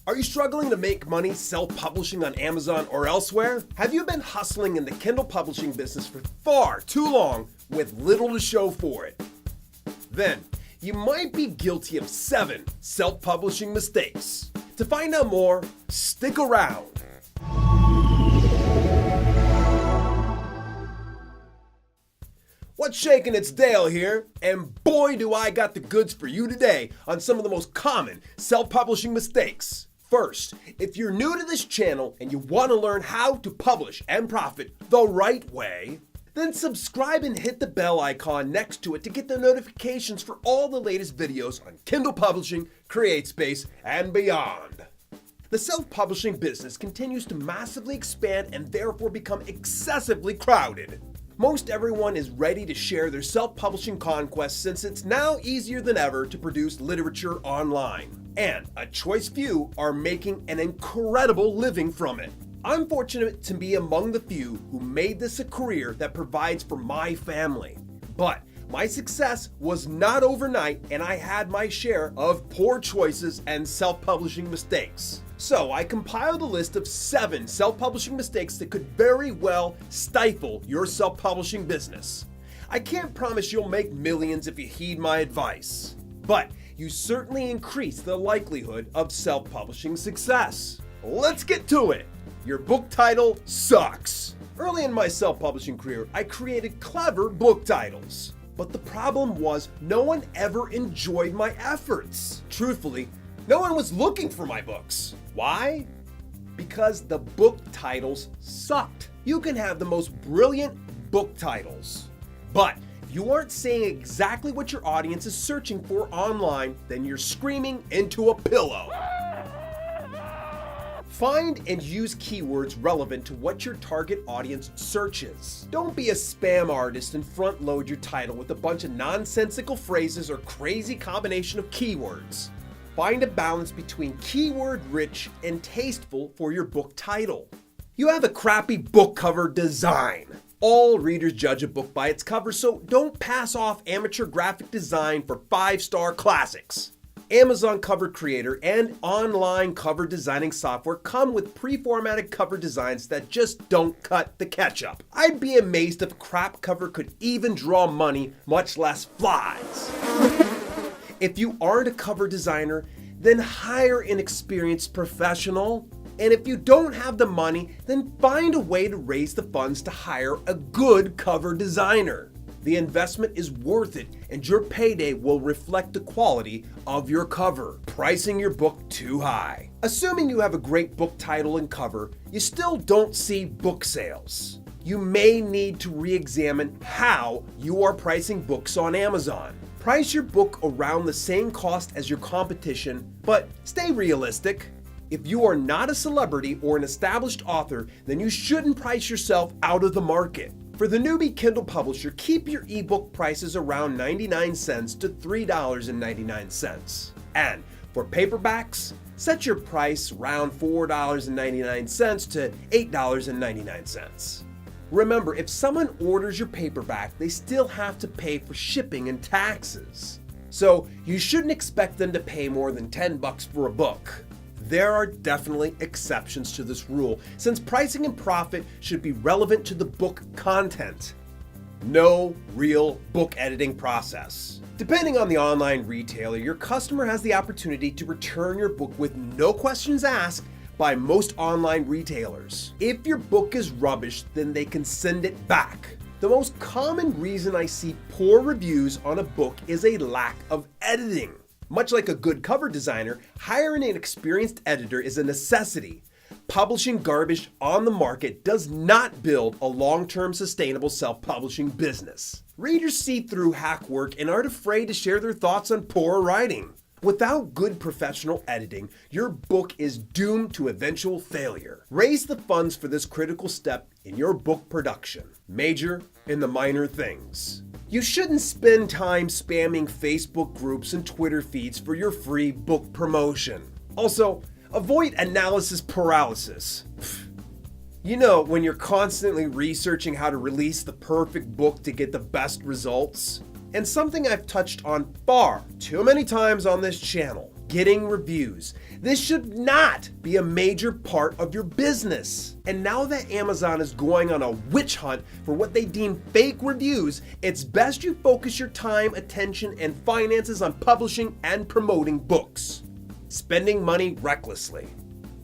Are you struggling to make money self-publishing on Amazon or elsewhere? Have you been hustling in the Kindle publishing business for far too long with little to show for it? Then, you might be guilty of 7 self-publishing mistakes. To find out more, stick around. What's shaking? It's Dale here, and boy do I got the goods for you today on some of the most common self-publishing mistakes. First, if you're new to this channel and you want to learn how to publish and profit the right way, then subscribe and hit the bell icon next to it to get the notifications for all the latest videos on Kindle publishing, CreateSpace, and beyond. The self-publishing business continues to massively expand and therefore become excessively crowded. Most everyone is ready to share their self-publishing conquests since it's now easier than ever to produce literature online. And a choice few are making an incredible living from it. I'm fortunate to be among the few who made this a career that provides for my family. But my success was not overnight, and I had my share of poor choices and self-publishing mistakes. So I compiled a list of 7 self-publishing mistakes that could very well stifle your self-publishing business. I can't promise you'll make millions if you heed my advice, but you certainly increase the likelihood of self-publishing success. Let's get to it. Your book title sucks. Early in my self-publishing career, I created clever book titles. But the problem was no one ever enjoyed my efforts. Truthfully, no one was looking for my books. Why? Because the book titles sucked. You can have the most brilliant book titles, but if you aren't saying exactly what your audience is searching for online, then you're screaming into a pillow. Find and use keywords relevant to what your target audience searches. Don't be a spam artist and front load your title with a bunch of nonsensical phrases or crazy combination of keywords. Find a balance between keyword rich and tasteful for your book title. You have a crappy book cover design. All readers judge a book by its cover, so don't pass off amateur graphic design for 5-star classics. Amazon Cover Creator and online cover designing software come with pre-formatted cover designs that just don't cut the ketchup. I'd be amazed if a crap cover could even draw money, much less flies. If you aren't a cover designer, then hire an experienced professional. And if you don't have the money, then find a way to raise the funds to hire a good cover designer. The investment is worth it, and your payday will reflect the quality of your cover. Pricing your book too high. Assuming you have a great book title and cover, you still don't see book sales. You may need to re-examine how you are pricing books on Amazon. Price your book around the same cost as your competition, but stay realistic. If you are not a celebrity or an established author, then you shouldn't price yourself out of the market. For the newbie Kindle publisher, keep your ebook prices around 99 cents to $3.99. And for paperbacks, set your price around $4.99 to $8.99. Remember, if someone orders your paperback, they still have to pay for shipping and taxes. So you shouldn't expect them to pay more than $10 for a book. There are definitely exceptions to this rule, since pricing and profit should be relevant to the book content. No real book editing process. Depending on the online retailer, your customer has the opportunity to return your book with no questions asked by most online retailers. If your book is rubbish, then they can send it back. The most common reason I see poor reviews on a book is a lack of editing. Much like a good cover designer, hiring an experienced editor is a necessity. Publishing garbage on the market does not build a long-term sustainable self-publishing business. Readers see through hack work and aren't afraid to share their thoughts on poor writing. Without good professional editing, your book is doomed to eventual failure. Raise the funds for this critical step in your book production. Major in the minor things. You shouldn't spend time spamming Facebook groups and Twitter feeds for your free book promotion. Also, avoid analysis paralysis. You know, when you're constantly researching how to release the perfect book to get the best results. And something I've touched on far too many times on this channel. getting reviews. This should not be a major part of your business. And now that Amazon is going on a witch hunt for what they deem fake reviews, it's best you focus your time, attention, and finances on publishing and promoting books. Spending money recklessly.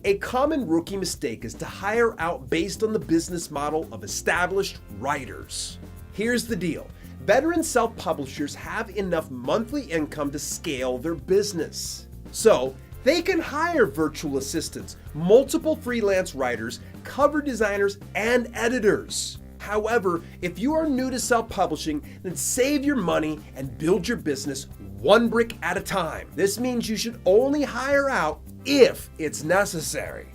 A common rookie mistake is to hire out based on the business model of established writers. Here's the deal. Veteran self-publishers have enough monthly income to scale their business. So, they can hire virtual assistants, multiple freelance writers, cover designers, and editors. However, if you are new to self-publishing, then save your money and build your business one brick at a time. This means you should only hire out if it's necessary.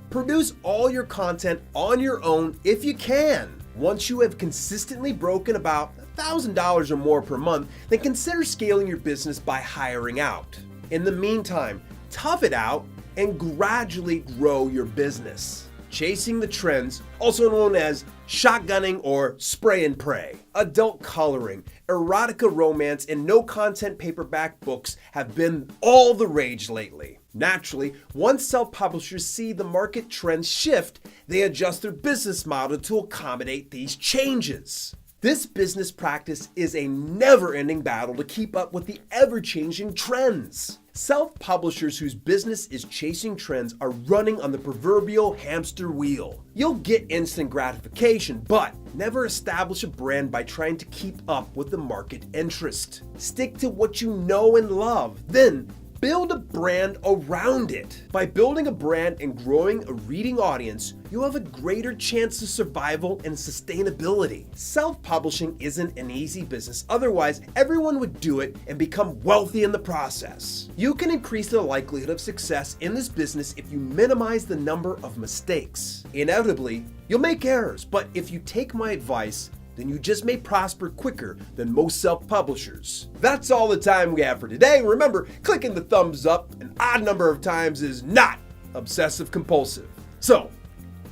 Produce all your content on your own if you can. Once you have consistently broken about $1,000 or more per month, then consider scaling your business by hiring out. In the meantime, tough it out and gradually grow your business. Chasing the trends, also known as shotgunning or spray and pray. Adult coloring, erotica romance, and no-content paperback books have been all the rage lately. Naturally, once self-publishers see the market trends shift, they adjust their business model to accommodate these changes. This business practice is a never-ending battle to keep up with the ever-changing trends. Self-publishers whose business is chasing trends are running on the proverbial hamster wheel. You'll get instant gratification, but never establish a brand by trying to keep up with the market interest. Stick to what you know and love, then build a brand around it. By building a brand and growing a reading audience, you have a greater chance of survival and sustainability. Self-publishing isn't an easy business, otherwise everyone would do it and become wealthy in the process. You can increase the likelihood of success in this business if you minimize the number of mistakes. Inevitably, you'll make errors, but if you take my advice, then you just may prosper quicker than most self-publishers. That's all the time we have for today. Remember, clicking the thumbs up an odd number of times is not obsessive compulsive. So,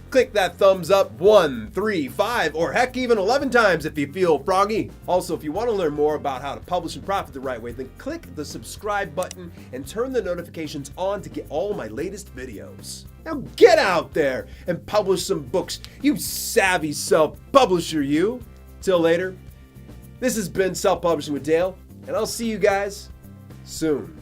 click that thumbs up 1, 3, 5, or heck, even 11 times if you feel froggy. Also, if you want to learn more about how to publish and profit the right way, then click the subscribe button and turn the notifications on to get all my latest videos. Now get out there and publish some books, you savvy self-publisher, you. Till later, this has been Self-Publishing with Dale, and I'll see you guys soon.